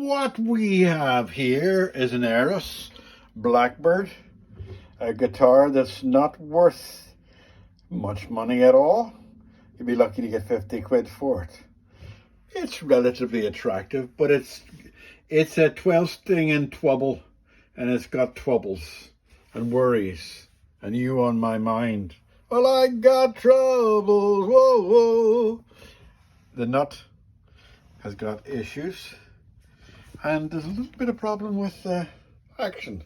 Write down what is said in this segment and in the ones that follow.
What we have here is an EROS Blackbird, a guitar that's not worth much money at all. You'd be lucky to get 50 quid for it. It's relatively attractive, but it's a 12-string in Twubble, and it's got troubles and worries, and you on my mind. Well, I got troubles, whoa, whoa. The nut has got issues, and there's a little bit of problem with action.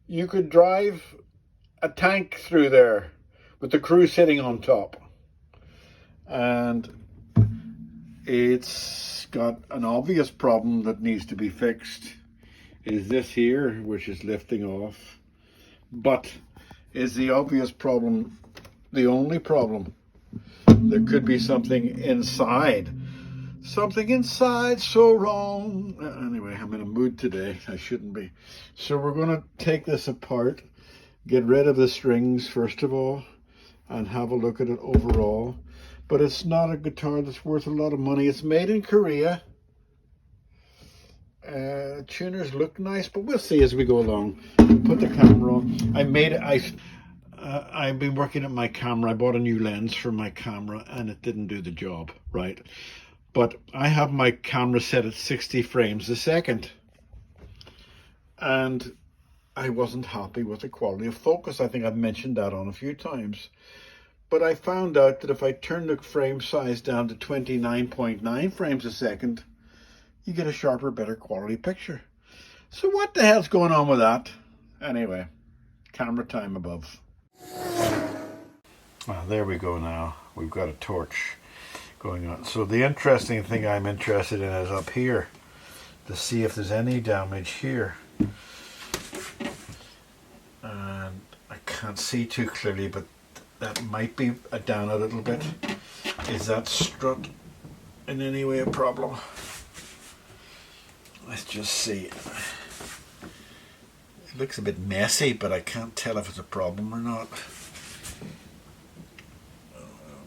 You could drive a tank through there with the crew sitting on top, and it's got an obvious problem that needs to be fixed. Is this here, which is lifting off. But is the obvious problem the only problem? There could be something inside. Something inside so wrong. Anyway, I'm in a mood today. I shouldn't be. So we're going to take this apart, get rid of the strings first of all, and have a look at it overall. But it's not a guitar that's worth a lot of money. It's made in Korea. Tuners look nice, but we'll see as we go along. Put the camera on. I've been working at my camera. I bought a new lens for my camera and it didn't do the job, right? But I have my camera set at 60 frames a second. And I wasn't happy with the quality of focus. I think I've mentioned that on a few times. But I found out that if I turn the frame size down to 29.9 frames a second, you get a sharper, better quality picture. So what the hell's going on with that? Anyway, camera time above. Well, there we go now. We've got a torch going on. So the interesting thing I'm interested in is up here to see if there's any damage here. And I can't see too clearly, but that might be down a little bit. Is that strut in any way a problem? Let's just see. It looks a bit messy, but I can't tell if it's a problem or not.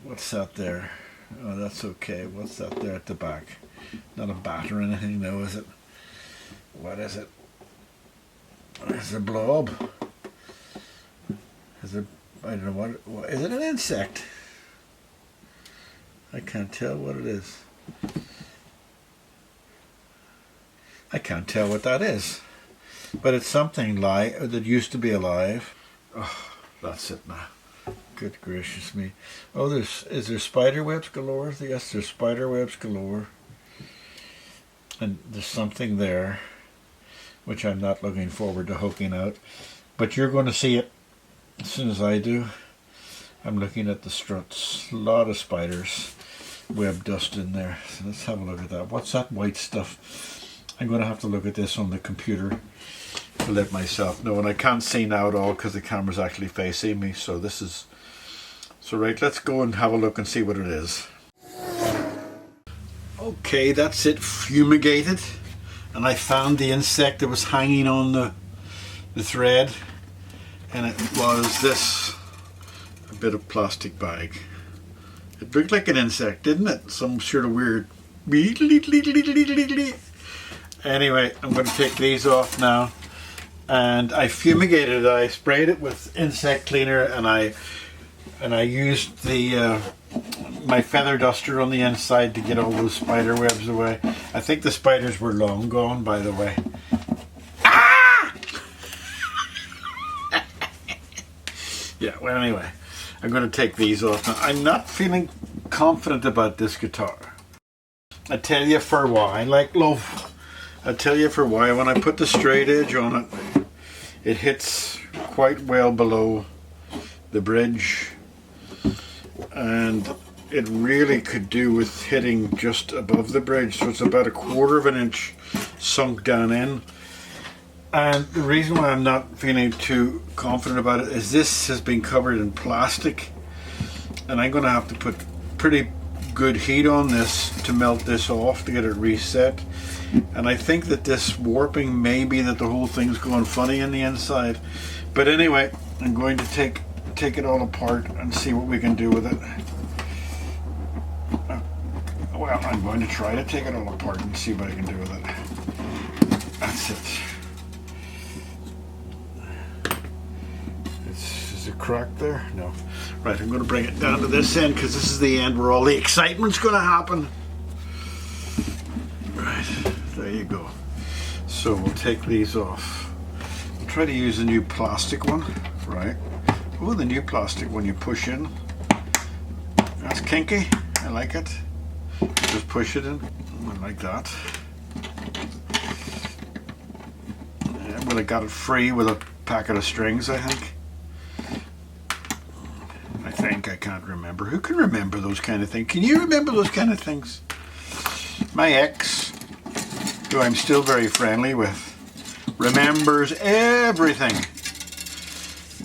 What's that there? Oh, that's okay. What's that there at the back? Not a bat or anything, though, is it? What is it? It's a blob. Is it? I don't know what. Is it an insect? I can't tell what it is. I can't tell what that is, but it's something that used to be alive. Oh, that's it now. Good gracious me. Oh, is there spider webs galore? Yes, there's spider webs galore. And there's something there, which I'm not looking forward to hooking out. But you're going to see it as soon as I do. I'm looking at the struts. A lot of spiders web dust in there. So let's have a look at that. What's that white stuff? I'm going to have to look at this on the computer to let myself know. And I can't see now at all because the camera's actually facing me. So right, let's go and have a look and see what it is. Okay, that's it fumigated. And I found the insect that was hanging on the thread. And it was this, a bit of plastic bag. It looked like an insect, didn't it? Some sort of weird... Anyway, I'm going to take these off now, and I fumigated it. I sprayed it with insect cleaner, and I used my feather duster on the inside to get all those spider webs away. I think the spiders were long gone, by the way. Ah! Yeah. Well, anyway, I'm going to take these off now. I'm not feeling confident about this guitar. I tell you for why, like love. I'll tell you for why. When I put the straight edge on it, it hits quite well below the bridge, and it really could do with hitting just above the bridge, so it's about 1/4 of an inch sunk down in. And the reason why I'm not feeling too confident about it is this has been covered in plastic, and I'm going to have to put pretty good heat on this to melt this off to get it reset. And I think that this warping may be that the whole thing's going funny in the inside. But anyway, I'm going to take it all apart and see what we can do with it. Well, I'm going to try to take it all apart and see what I can do with it. That's it. Is it cracked there? No. Right, I'm going to bring it down to this end because this is the end where all the excitement's going to happen. Right, there you go. So we'll take these off. We'll try to use the new plastic one. Right. Oh, the new plastic one you push in. That's kinky. I like it. Just push it in. Like that. Yeah, well, I got it free with a packet of strings, I think. I can't remember. Who can remember those kind of things? Can you remember those kind of things? My ex, who I'm still very friendly with, remembers everything.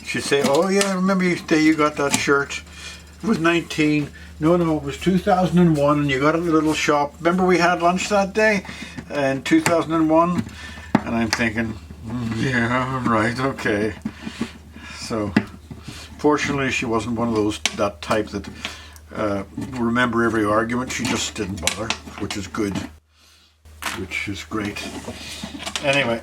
She'd say, oh yeah, I remember the day you got that shirt. It was 19. No, it was 2001 and you got it in a little shop. Remember we had lunch that day in 2001? And I'm thinking, yeah, right, okay. So, fortunately she wasn't one of that type that remember every argument. She just didn't bother, which is good. Which is great. Anyway.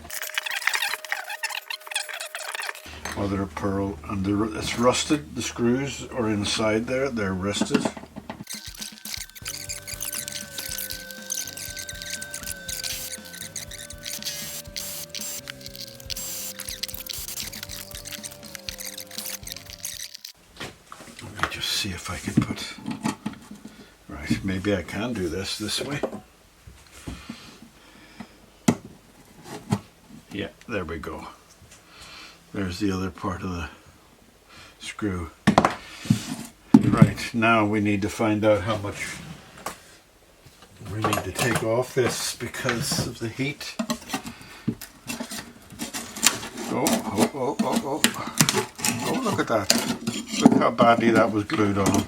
Mother of pearl, and it's rusted. The screws are inside there, they're rusted. Let me just see if I can put, right, maybe I can do this way. Yeah, there we go. There's the other part of the screw. Right, now we need to find out how much we need to take off this because of the heat. Oh, look at that. Look how badly that was glued on.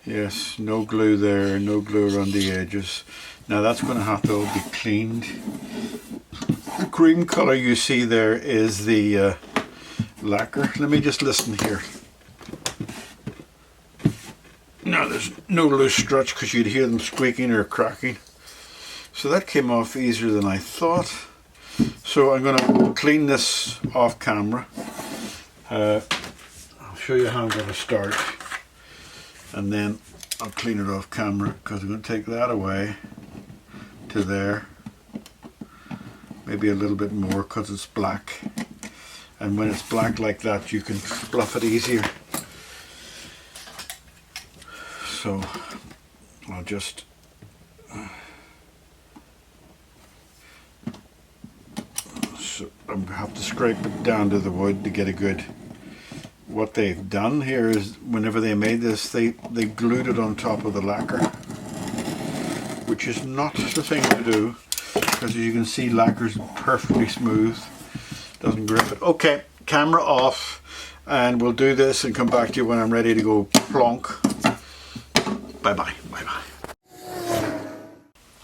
Yes, no glue there, no glue around the edges. Now that's going to have to all be cleaned. The green colour you see there is the lacquer. Let me just listen here. Now there's no loose struts because you'd hear them squeaking or cracking. So that came off easier than I thought. So I'm going to clean this off camera. I'll show you how I'm going to start. And then I'll clean it off camera because I'm going to take that away to there, maybe a little bit more because it's black, and when it's black like that you can fluff it easier. So I'll just I'm going to have to scrape it down to the wood to get a good. What they've done here is whenever they made this they glued it on top of the lacquer, which is not the thing to do because as you can see lacquer's perfectly smooth, doesn't grip it. Okay, camera off, and we'll do this and come back to you when I'm ready to go plonk. Bye bye.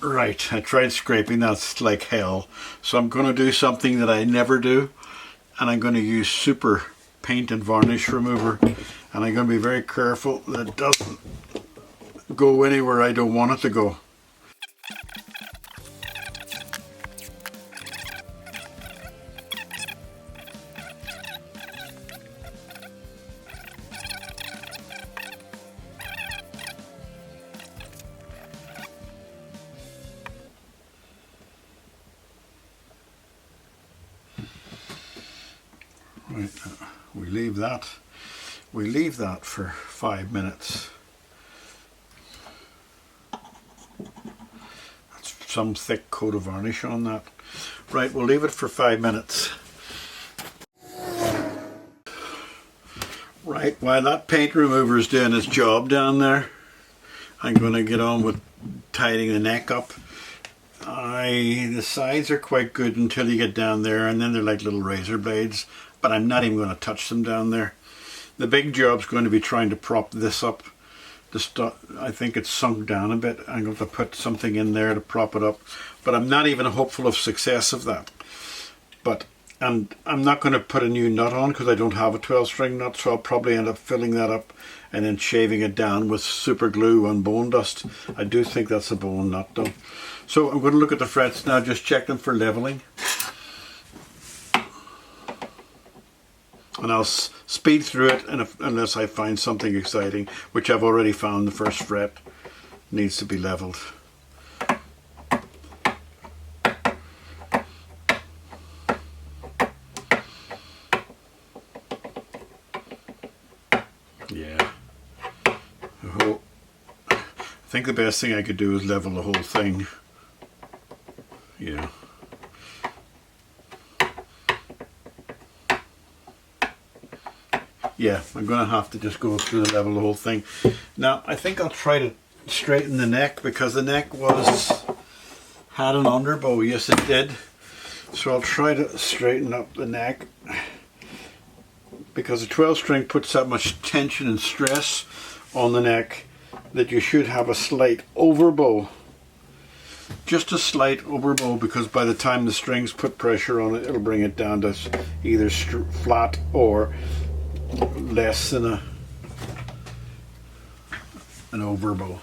Right, I tried scraping, that's like hell, so I'm going to do something that I never do, and I'm going to use super paint and varnish remover, and I'm going to be very careful that it doesn't go anywhere I don't want it to go. Right, we leave that for 5 minutes. That's some thick coat of varnish on that. Right, we'll leave it for 5 minutes. Right, while that paint remover is doing its job down there, I'm going to get on with tidying the neck up. The sides are quite good until you get down there, and then they're like little razor blades, but I'm not even going to touch them down there. The big job's going to be trying to prop this up. I think it's sunk down a bit. I'm going to put something in there to prop it up, but I'm not even hopeful of success of that. But And I'm not going to put a new nut on because I don't have a 12 string nut, so I'll probably end up filling that up and then shaving it down with super glue and bone dust. I do think that's a bone nut though. So I'm going to look at the frets now, just check them for leveling. And I'll speed through it unless I find something exciting, which I've already found. The first fret needs to be leveled. Yeah. I think the best thing I could do is level the whole thing. Yeah. Yeah, I'm going to have to just go through the level the whole thing. Now, I think I'll try to straighten the neck because the neck had an underbow. Yes, it did. So I'll try to straighten up the neck because the 12 string puts that much tension and stress on the neck that you should have a slight overbow. Just a slight overbow, because by the time the strings put pressure on it, it'll bring it down to either flat or less than an overbow.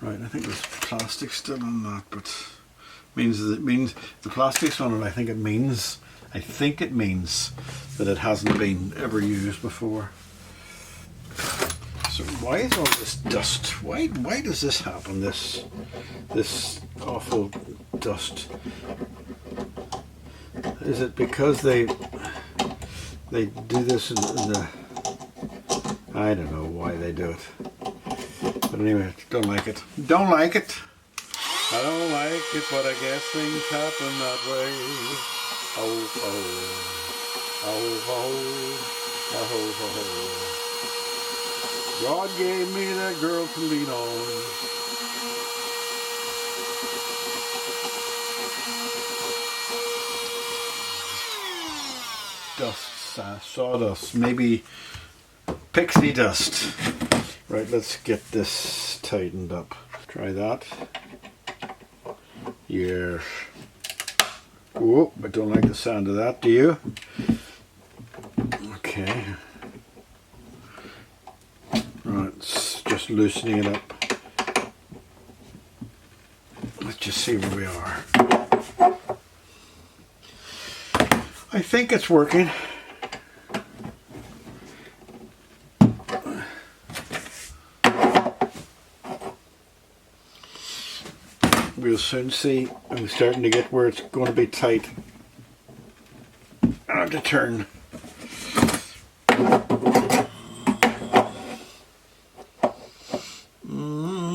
Right, I think there's plastic still on that, but means the plastic's on it. I think it means that it hasn't been ever used before. So why is all this dust? Why does this happen? This awful dust. Is it because they do this in the? I don't know why they do it. But anyway, don't like it. Don't like it. I don't like it, but I guess things happen that way. Oh, oh, oh, oh, oh, oh. God gave me that girl to lean on. Dust, sawdust, maybe pixie dust. Right, let's get this tightened up. Try that. Yes. Oh, I don't like the sound of that, do you? Okay. Right, it's just loosening it up. Let's just see where we are. I think it's working. We'll soon see. I'm starting to get where it's going to be tight. I have to turn.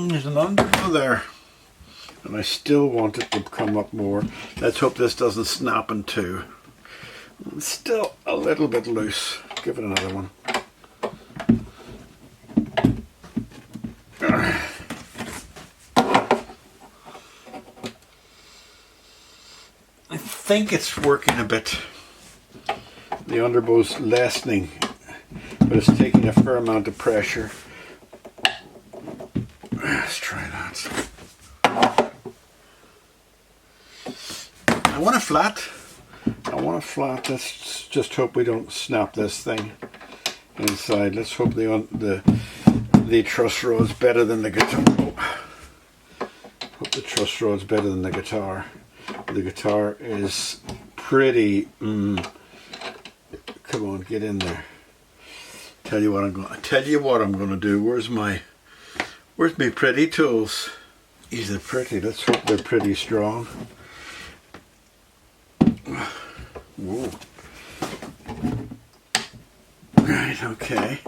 There's an underbow there. And I still want it to come up more. Let's hope this doesn't snap in two. It's still a little bit loose. Give it another one. I think it's working a bit. The underbow's lessening, but it's taking a fair amount of pressure. Let's try that. I want a flat. Let's just hope we don't snap this thing inside. Let's hope the truss rod's better than the guitar. Hope the truss rod's better than the guitar. The guitar is pretty. Come on, get in there. Tell you what I'm going to do. Where's my pretty tools? These are pretty. Let's hope they're pretty strong. Whoa. Right, okay.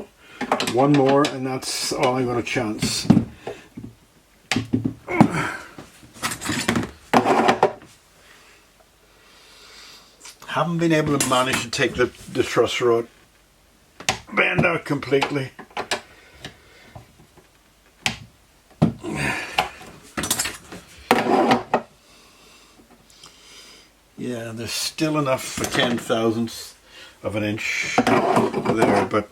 One more and that's all I'm going to chance. Haven't been able to manage to take the truss rod bend out completely. Yeah, there's still enough for 10,000ths of an inch there, but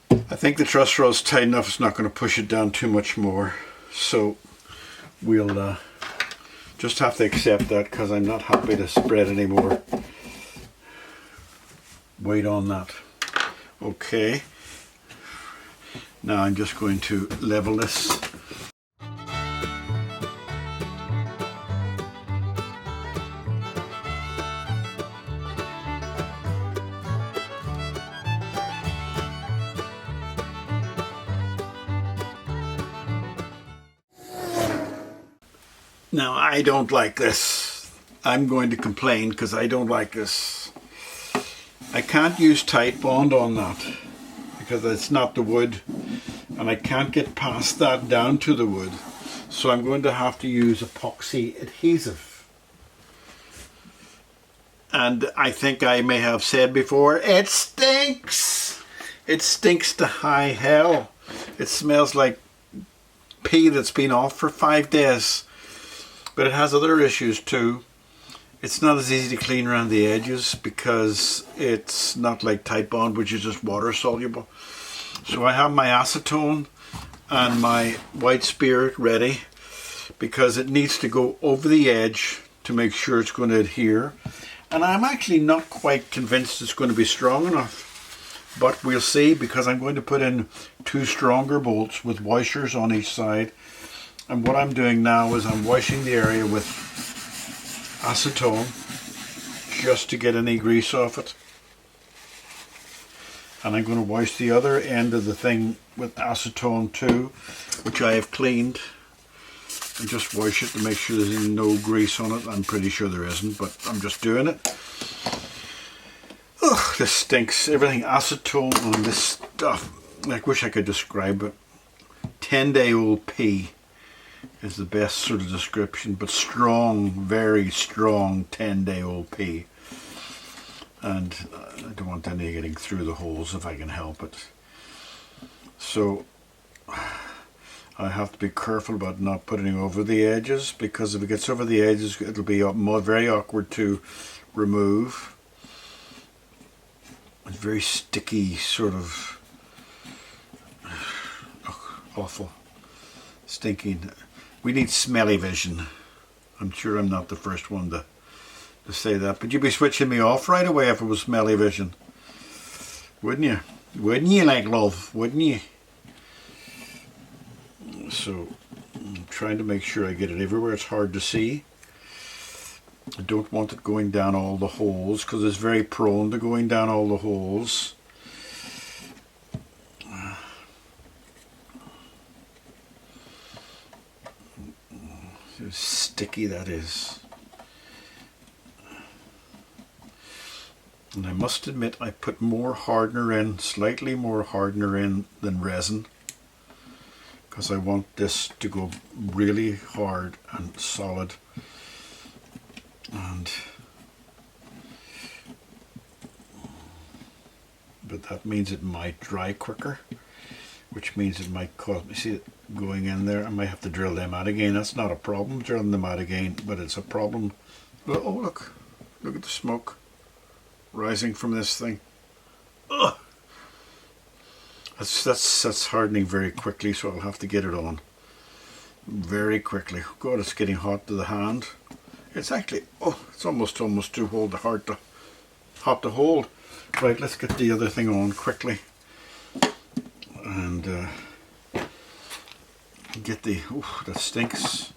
I think the truss rod's tight enough. It's not going to push it down too much more, so we'll just have to accept that because I'm not happy to spread anymore. weight on that. Okay. Now I'm just going to level this. Now I don't like this. I'm going to complain because I don't like this. I can't use tight bond on that because it's not the wood, and I can't get past that down to the wood. So I'm going to have to use epoxy adhesive. And I think I may have said before, it stinks! It stinks to high hell. It smells like pee that's been off for 5 days. But it has other issues too. It's not as easy to clean around the edges because it's not like Tite Bond, which is just water soluble. So I have my acetone and my white spirit ready because it needs to go over the edge to make sure it's going to adhere. And I'm actually not quite convinced it's going to be strong enough. But we'll see, because I'm going to put in 2 stronger bolts with washers on each side. And what I'm doing now is I'm washing the area with acetone just to get any grease off it. And I'm going to wash the other end of the thing with acetone too, which I have cleaned. And just wash it to make sure there's no grease on it. I'm pretty sure there isn't, but I'm just doing it. Ugh, this stinks. Everything acetone on this stuff. I wish I could describe it. 10-day-old pea is the best sort of description, but strong, very strong 10-day-old pea. And I don't want any getting through the holes if I can help it. So I have to be careful about not putting it over the edges, because if it gets over the edges it'll be very awkward to remove. It's very sticky, sort of awful, stinking. We need smelly vision. I'm sure I'm not the first one to say that, but you'd be switching me off right away if it was smelly vision, wouldn't you? Wouldn't you, like love? Wouldn't you? So I'm trying to make sure I get it everywhere it's hard to see. I don't want it going down all the holes because it's very prone to going down all the holes. How sticky that is. And I must admit I put more hardener in, slightly more hardener in than resin, because I want this to go really hard and solid. But that means it might dry quicker, which means it might cause me, see it going in there, I might have to drill them out again. That's not a problem, drilling them out again, but it's a problem. Oh look at the smoke rising from this thing. Ugh. That's hardening very quickly, so I'll have to get it on very quickly. God, it's getting hot to the hand. It's actually, it's almost too hot to hold. Right, let's get the other thing on quickly and get the, that stinks,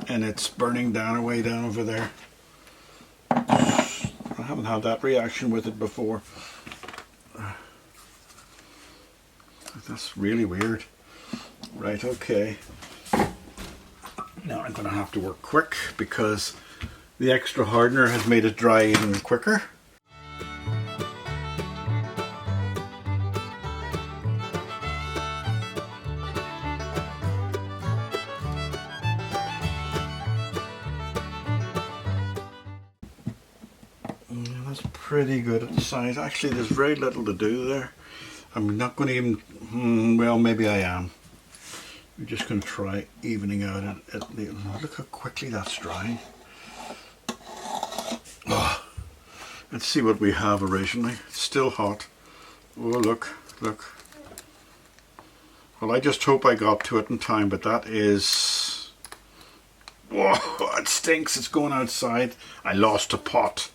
and it's burning down way down over there. I haven't had that reaction with it before. That's really weird. Right, okay. Now I'm going to have to work quick because the extra hardener has made it dry even quicker. That's pretty good at the size. Actually, there's very little to do there. I'm not going to even, well, maybe I am. We're just going to try evening out look how quickly that's drying. Let's see what we have originally. It's still hot. Oh, look. Well, I just hope I got to it in time, but that is, it stinks. It's going outside. I lost a pot.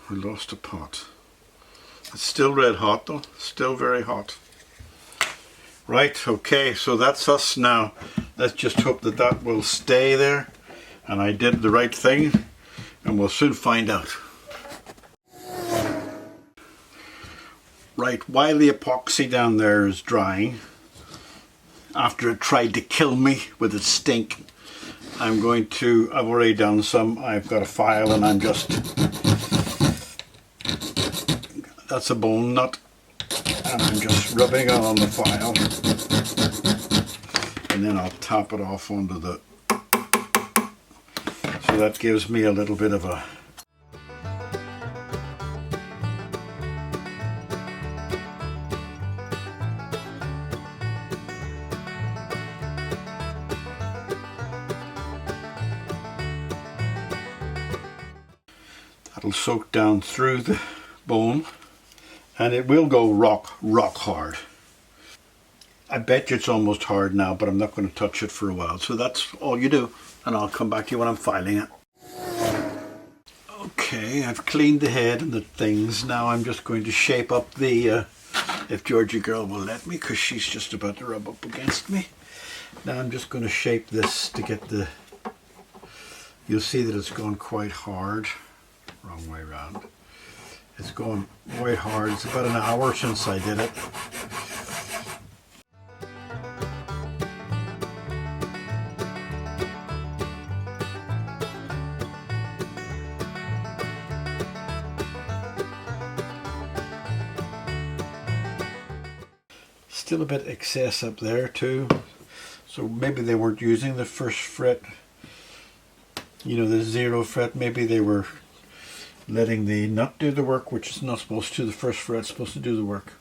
we lost a pot. It's still red hot though, still very hot. Right, okay, so that's us now. Let's just hope that that will stay there and I did the right thing, and we'll soon find out. Right, while the epoxy down there is drying, after it tried to kill me with its stink, I've already done some. I've got a file and I'm just, that's a bone nut, and I'm just rubbing it on the file, and then I'll tap it off onto the, so that gives me a little bit of a, that'll soak down through the bone, and it will go rock hard. I bet you it's almost hard now, but I'm not going to touch it for a while. So that's all you do, and I'll come back to you when I'm filing it. Okay, I've cleaned the head and the things. Now I'm just going to shape up the, if Georgie girl will let me, because she's just about to rub up against me. Now I'm just going to shape this to get the, you'll see that it's gone quite hard. Wrong way around. It's going quite hard. It's about an hour since I did it. Still a bit excess up there too, so maybe they weren't using the first fret, you know, the 0 fret. Maybe they were letting the nut do the work, which is not supposed to. The first fret's supposed to do the work.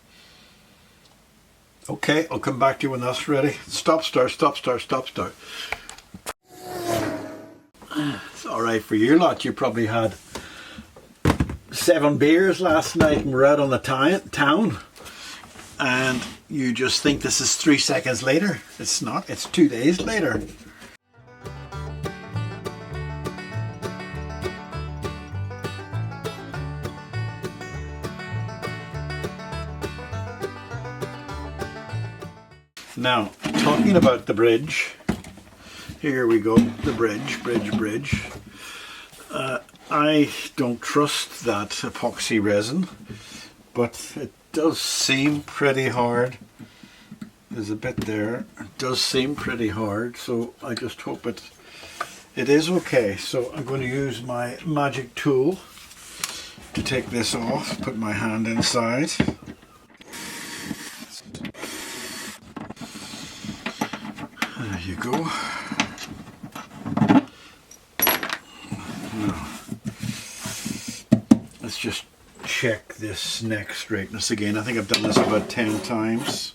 Okay, I'll come back to you when that's ready. Stop, start, stop, start, stop, start. It's alright for you lot. You probably had 7 beers last night and were out on the town, and you just think this is 3 seconds later. It's not, it's 2 days later. Now, talking about the bridge, here we go, the bridge. I don't trust that epoxy resin, but it does seem pretty hard. There's a bit there. It does seem pretty hard, so I just hope it is okay. So I'm going to use my magic tool to take this off, put my hand inside. There you go. Now, let's just check this neck straightness again. I think I've done this about 10 times.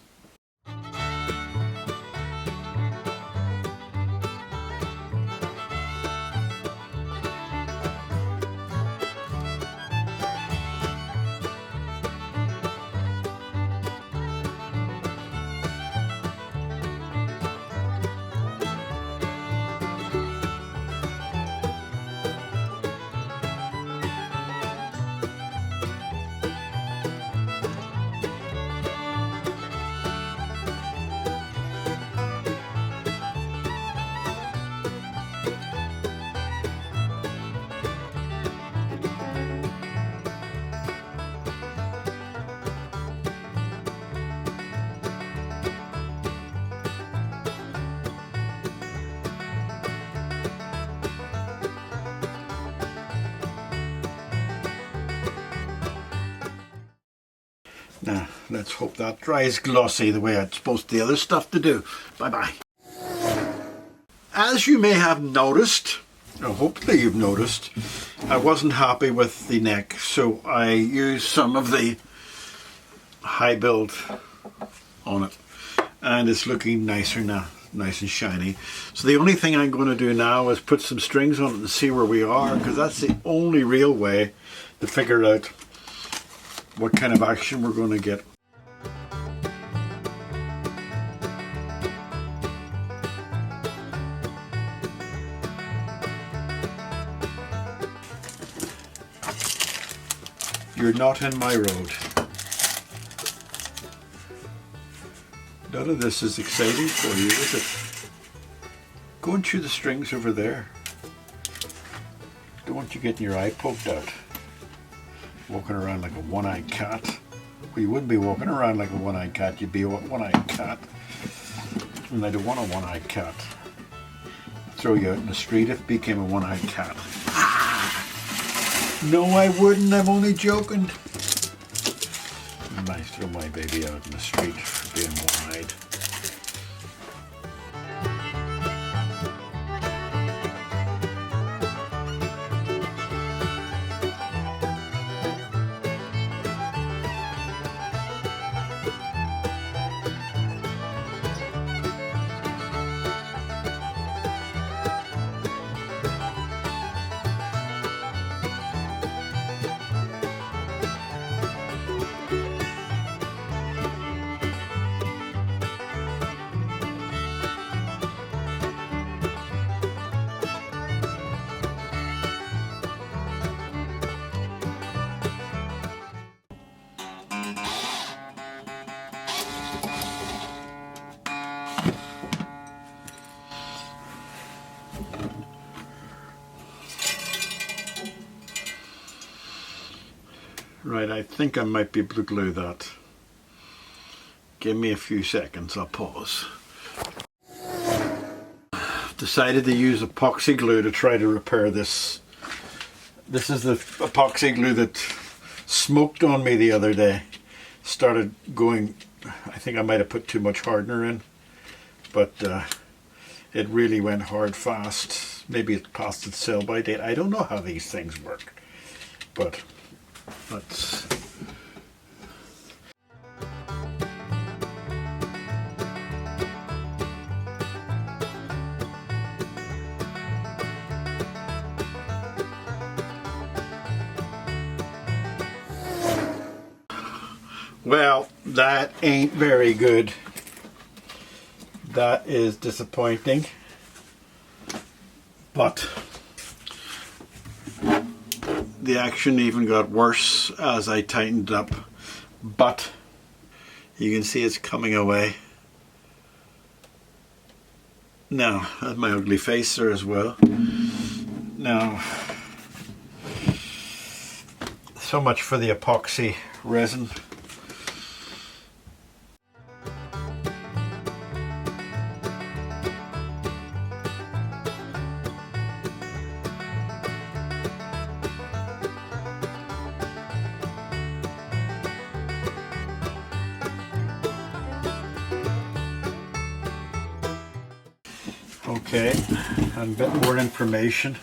Now, let's hope that dries glossy the way it's supposed the other stuff to do. Bye-bye. As you may have noticed, or hopefully you've noticed, I wasn't happy with the neck, so I used some of the high build on it, and it's looking nicer now, nice and shiny. So the only thing I'm going to do now is put some strings on it and see where we are, because that's the only real way to figure out what kind of action we're going to get. You're not in my road. None of this is exciting for you, is it? Go and chew the strings over there. Don't want you getting your eye poked out. Walking around like a one-eyed cat. Well, you wouldn't be walking around like a one-eyed cat, you'd be a one-eyed cat. And I don't want a one-eyed cat. Throw you out in the street if it became a one-eyed cat. No, I wouldn't, I'm only joking. I might throw my baby out in the street for being one-eyed. Right, I think I might be able to glue that. Give me a few seconds, I'll pause. Decided to use epoxy glue to try to repair this. This is the epoxy glue that smoked on me the other day. Started going, I think I might have put too much hardener in, but it really went hard fast. Maybe it passed its sell-by date. I don't know how these things work, but let's... Well, that ain't very good. That is disappointing. But the action even got worse as I tightened up. But you can see it's coming away. Now, that's my ugly face there as well. Now, so much for the epoxy resin. Okay, and a bit more information.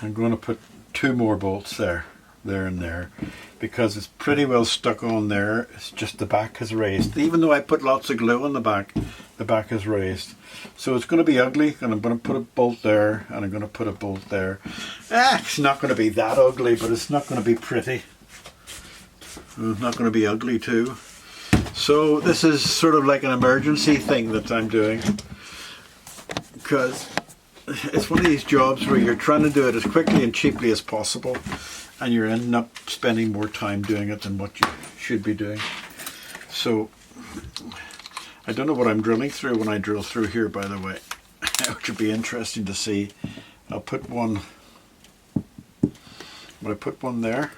I'm going to put 2 more bolts there and there, because it's pretty well stuck on there. It's just the back is raised. Even though I put lots of glue on the back is raised. So it's going to be ugly, and I'm going to put a bolt there, and I'm going to put a bolt there. It's not going to be that ugly, but it's not going to be pretty. It's not going to be ugly too. So this is sort of like an emergency thing that I'm doing, because it's one of these jobs where you're trying to do it as quickly and cheaply as possible, and you're ending up spending more time doing it than what you should be doing. So I don't know what I'm drilling through when I drill through here, by the way, which would be interesting to see. I'll put one, will I put one there?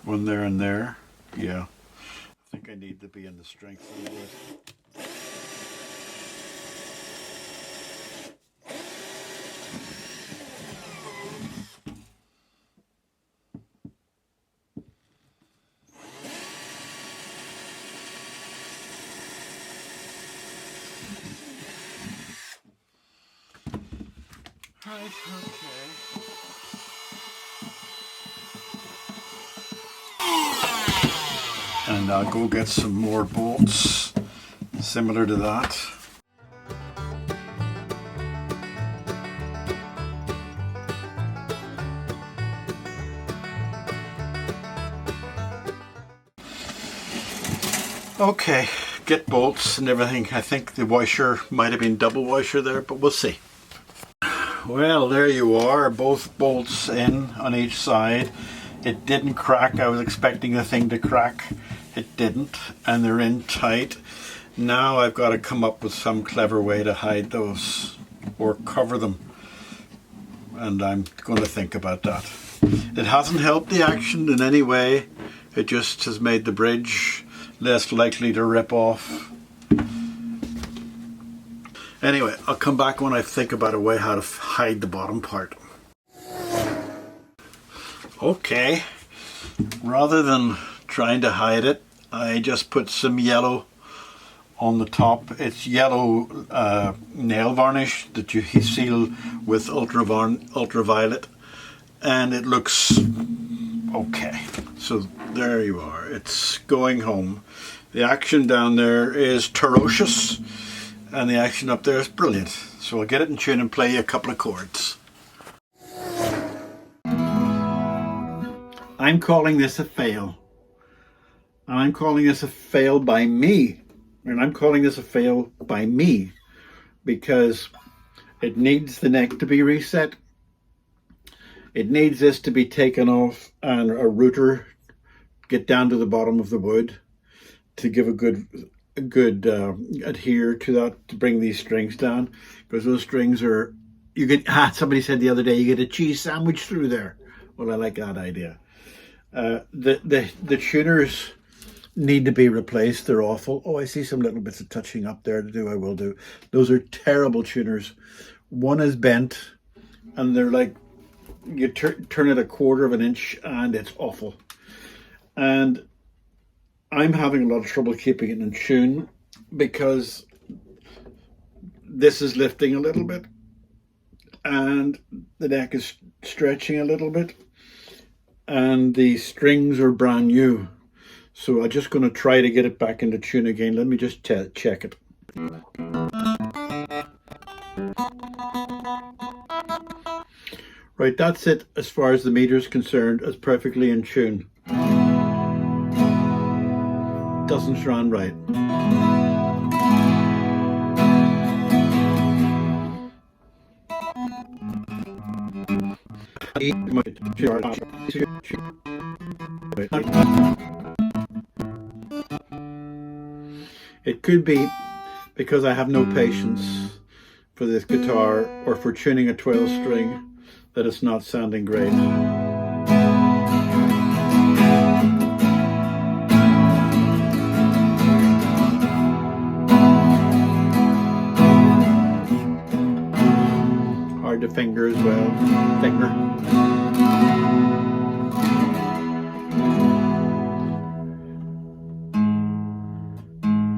One there and there. Yeah, I think I need to be in the strength of the wood. Right, okay. And I'll go get some more bolts similar to that. Okay, get bolts and everything. I think the washer might have been double washer there, but we'll see. Well, there you are, both bolts in on each side. It didn't crack. I was expecting the thing to crack. It didn't, and they're in tight. Now I've got to come up with some clever way to hide those or cover them, and I'm going to think about that. It hasn't helped the action in any way. It just has made the bridge less likely to rip off. Anyway, I'll come back when I think about a way how to hide the bottom part. Okay, rather than trying to hide it, I just put some yellow on the top. It's yellow nail varnish that you seal with ultraviolet, and it looks okay. So there you are, it's going home. The action down there is ferocious, and the action up there is brilliant. So I'll get it in tune and play you a couple of chords. I'm calling this a fail. And I'm calling this a fail by me. And I'm calling this a fail by me because it needs the neck to be reset. It needs this to be taken off and a router get down to the bottom of the wood to give a good adhere to that, to bring these strings down, because those strings are, you get, somebody said the other day, you get a cheese sandwich through there. Well, I like that idea. The tuners need to be replaced. They're awful. Oh, I see some little bits of touching up there to do. I will do. Those are terrible tuners. One is bent, and they're like, you turn it a quarter of an inch, and it's awful. And I'm having a lot of trouble keeping it in tune because this is lifting a little bit, and the neck is stretching a little bit, and the strings are brand new. So I'm just going to try to get it back into tune again. Let me just check it. Right, that's it as far as the meter is concerned. It's perfectly in tune. Doesn't sound right. It could be because I have no patience for this guitar or for tuning a 12 string that it's not sounding great. Hard to finger as well. Finger.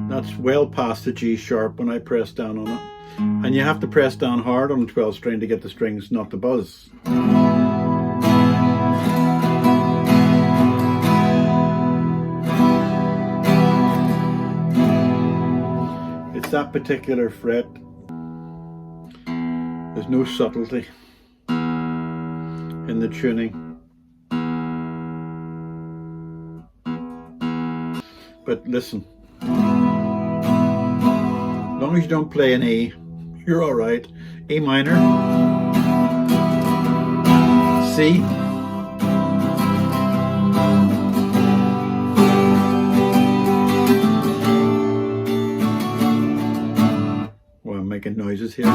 That's well past the G sharp when I press down on it. And you have to press down hard on the 12 string to get the strings not to buzz. It's that particular fret. There's no subtlety in the tuning. But listen, as long as you don't play an E, you're all right. A minor, C, well, I'm making noises here.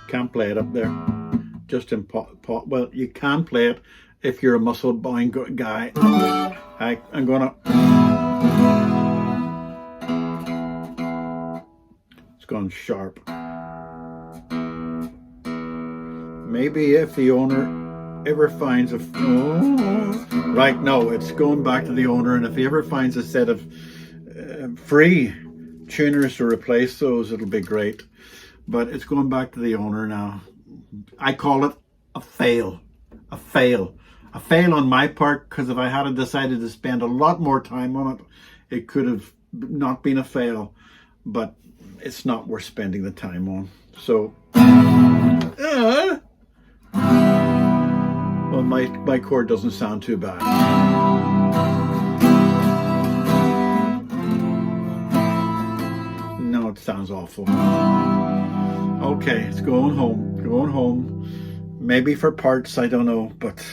Can't play it up there, just in pot. Well, you can play it if you're a muscle bound guy. I'm gonna. It's gone sharp. Maybe if the owner ever finds a right, no, it's going back to the owner, and if he ever finds a set of free tuners to replace those, it'll be great. But it's going back to the owner now. I call it a fail. A fail. A fail on my part, because if I had decided to spend a lot more time on it, it could have not been a but it's not worth spending the time on. So, well, my chord doesn't sound too bad. No, it sounds awful. Okay, it's going home. Going home. Maybe for parts, I don't know, but